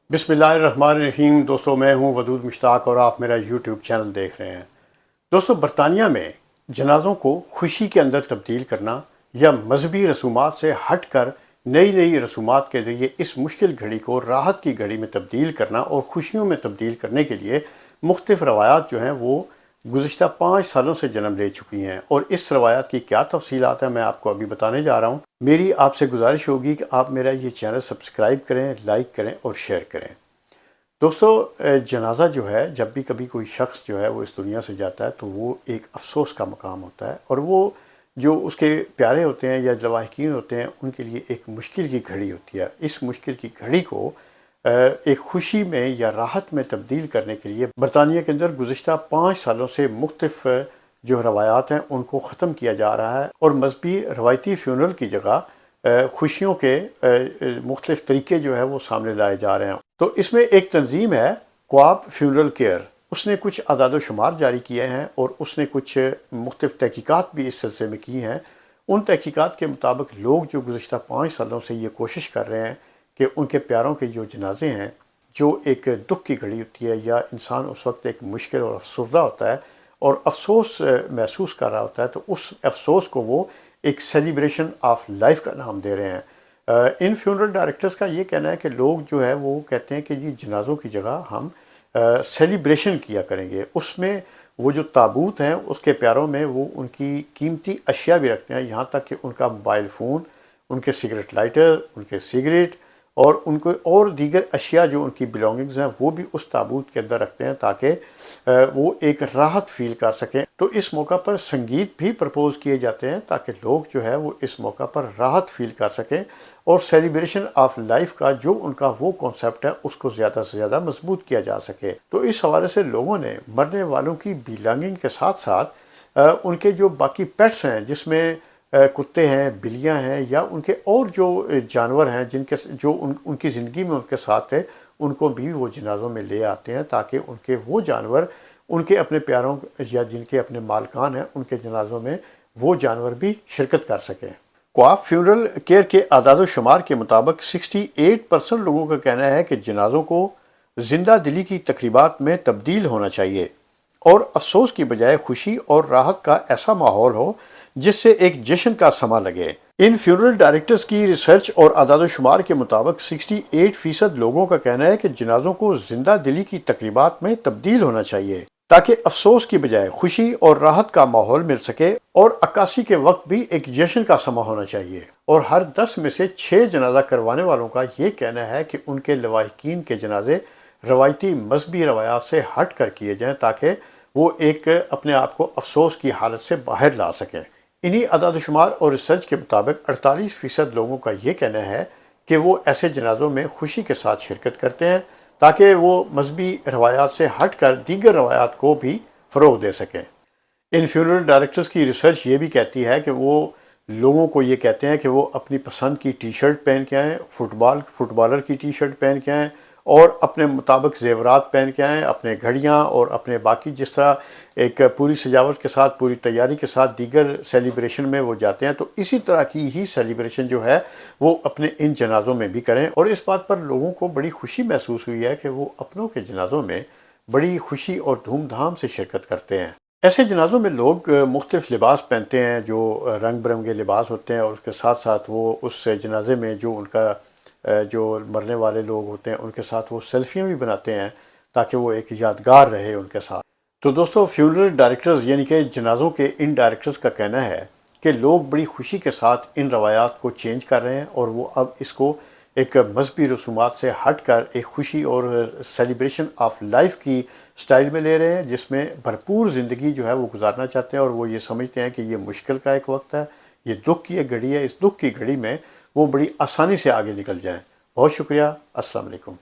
بسم اللہ الرحمن الرحیم۔ دوستو، میں ہوں ودود مشتاق اور آپ میرا یوٹیوب چینل دیکھ رہے ہیں۔ دوستو، برطانیہ میں جنازوں کو خوشی کے اندر تبدیل کرنا یا مذہبی رسومات سے ہٹ کر نئی رسومات کے ذریعے اس مشکل گھڑی کو راحت کی گھڑی میں تبدیل کرنا اور خوشیوں میں تبدیل کرنے کے لیے مختلف روایات جو ہیں وہ گزشتہ 5 سالوں سے جنم لے چکی ہیں، اور اس روایات کی کیا تفصیلات ہیں میں آپ کو ابھی بتانے جا رہا ہوں۔ میری آپ سے گزارش ہوگی کہ آپ میرا یہ چینل سبسکرائب کریں، لائک کریں اور شیئر کریں۔ دوستو، جنازہ جو ہے، جب بھی کبھی کوئی شخص جو ہے وہ اس دنیا سے جاتا ہے تو وہ ایک افسوس کا مقام ہوتا ہے، اور وہ جو اس کے پیارے ہوتے ہیں یا لواحقین ہوتے ہیں ان کے لیے ایک مشکل کی گھڑی ہوتی ہے۔ اس مشکل کی گھڑی کو ایک خوشی میں یا راحت میں تبدیل کرنے کے لیے برطانیہ کے اندر گزشتہ 5 سالوں سے مختلف جو روایات ہیں ان کو ختم کیا جا رہا ہے، اور مذہبی روایتی فیونرل کی جگہ خوشیوں کے مختلف طریقے جو ہے وہ سامنے لائے جا رہے ہیں۔ تو اس میں ایک تنظیم ہے کوآپ فیونرل کیئر، اس نے کچھ اعداد و شمار جاری کیے ہیں اور اس نے کچھ مختلف تحقیقات بھی اس سلسلے میں کی ہیں۔ ان تحقیقات کے مطابق لوگ جو گزشتہ 5 سالوں سے یہ کوشش کر رہے ہیں کہ ان کے پیاروں کے جو جنازے ہیں، جو ایک دکھ کی گھڑی ہوتی ہے یا انسان اس وقت ایک مشکل اور افسردہ ہوتا ہے اور افسوس محسوس کر رہا ہوتا ہے، تو اس افسوس کو وہ ایک سیلیبریشن آف لائف کا نام دے رہے ہیں۔ ان فیونرل ڈائریکٹرز کا یہ کہنا ہے کہ لوگ جو ہے وہ کہتے ہیں کہ یہ جنازوں کی جگہ ہم سیلیبریشن کیا کریں گے۔ اس میں وہ جو تابوت ہیں اس کے پیاروں میں وہ ان کی قیمتی اشیاء بھی رکھتے ہیں، یہاں تک کہ ان کا موبائل فون، ان کے سگریٹ لائٹر، ان کے سگریٹ اور ان کو اور دیگر اشیاء جو ان کی بلانگنگز ہیں وہ بھی اس تابوت کے اندر رکھتے ہیں تاکہ وہ ایک راحت فیل کر سکیں۔ تو اس موقع پر سنگیت بھی پرپوز کیے جاتے ہیں تاکہ لوگ جو ہے وہ اس موقع پر راحت فیل کر سکیں، اور سیلیبریشن آف لائف کا جو ان کا وہ کانسیپٹ ہے اس کو زیادہ سے زیادہ مضبوط کیا جا سکے۔ تو اس حوالے سے لوگوں نے مرنے والوں کی بلانگنگ کے ساتھ ساتھ ان کے جو باقی پیٹس ہیں، جس میں کتے ہیں، بلیاں ہیں، یا ان کے اور جو جانور ہیں جن کے جو ان کی زندگی میں ان کے ساتھ تھے، ان کو بھی وہ جنازوں میں لے آتے ہیں تاکہ ان کے وہ جانور ان کے اپنے پیاروں یا جن کے اپنے مالکان ہیں ان کے جنازوں میں وہ جانور بھی شرکت کر سکیں۔ کوآپ فیونرل کیئر کے اعداد و شمار کے مطابق 68% لوگوں کا کہنا ہے کہ جنازوں کو زندہ دلی کی تقریبات میں تبدیل ہونا چاہیے، اور افسوس کی بجائے خوشی اور راحت کا ایسا ماحول ہو جس سے ایک جشن کا سماں لگے۔ ان فیونرل ڈائریکٹرز کی ریسرچ اور اعداد و شمار کے مطابق 68% لوگوں کا کہنا ہے کہ جنازوں کو زندہ دلی کی تقریبات میں تبدیل ہونا چاہیے تاکہ افسوس کی بجائے خوشی اور راحت کا ماحول مل سکے، اور عکاسی کے وقت بھی ایک جشن کا سماں ہونا چاہیے۔ اور ہر 10 میں سے 6 جنازہ کروانے والوں کا یہ کہنا ہے کہ ان کے لواحقین کے جنازے روایتی مذہبی روایات سے ہٹ کر کیے جائیں تاکہ وہ ایک اپنے آپ کو افسوس کی حالت سے باہر لا سکیں۔ انہی اعداد و شمار اور ریسرچ کے مطابق 48% لوگوں کا یہ کہنا ہے کہ وہ ایسے جنازوں میں خوشی کے ساتھ شرکت کرتے ہیں تاکہ وہ مذہبی روایات سے ہٹ کر دیگر روایات کو بھی فروغ دے سکیں۔ ان فیونرل ڈائریکٹرز کی ریسرچ یہ بھی کہتی ہے کہ وہ لوگوں کو یہ کہتے ہیں کہ وہ اپنی پسند کی ٹی شرٹ پہن کے آئیں، فٹ بالر کی ٹی شرٹ پہن کے آئیں، اور اپنے مطابق زیورات پہن کے آئیں، اپنے گھڑیاں اور اپنے باقی جس طرح ایک پوری سجاوٹ کے ساتھ، پوری تیاری کے ساتھ دیگر سیلیبریشن میں وہ جاتے ہیں، تو اسی طرح کی ہی سیلیبریشن جو ہے وہ اپنے ان جنازوں میں بھی کریں۔ اور اس بات پر لوگوں کو بڑی خوشی محسوس ہوئی ہے کہ وہ اپنوں کے جنازوں میں بڑی خوشی اور دھوم دھام سے شرکت کرتے ہیں۔ ایسے جنازوں میں لوگ مختلف لباس پہنتے ہیں جو رنگ برنگے لباس ہوتے ہیں، اور اس کے ساتھ ساتھ وہ اس جنازے میں جو ان کا جو مرنے والے لوگ ہوتے ہیں ان کے ساتھ وہ سیلفیاں بھی بناتے ہیں تاکہ وہ ایک یادگار رہے ان کے ساتھ۔ تو دوستو، فیونرل ڈائریکٹرز یعنی کہ جنازوں کے ان ڈائریکٹرز کا کہنا ہے کہ لوگ بڑی خوشی کے ساتھ ان روایات کو چینج کر رہے ہیں، اور وہ اب اس کو ایک مذہبی رسومات سے ہٹ کر ایک خوشی اور سیلیبریشن آف لائف کی سٹائل میں لے رہے ہیں، جس میں بھرپور زندگی جو ہے وہ گزارنا چاہتے ہیں، اور وہ یہ سمجھتے ہیں کہ یہ مشکل کا ایک وقت ہے، یہ دکھ کی ایک گھڑی ہے، اس دکھ کی گھڑی میں وہ بڑی آسانی سے آگے نکل جائیں۔ بہت شکریہ، السلام علیکم۔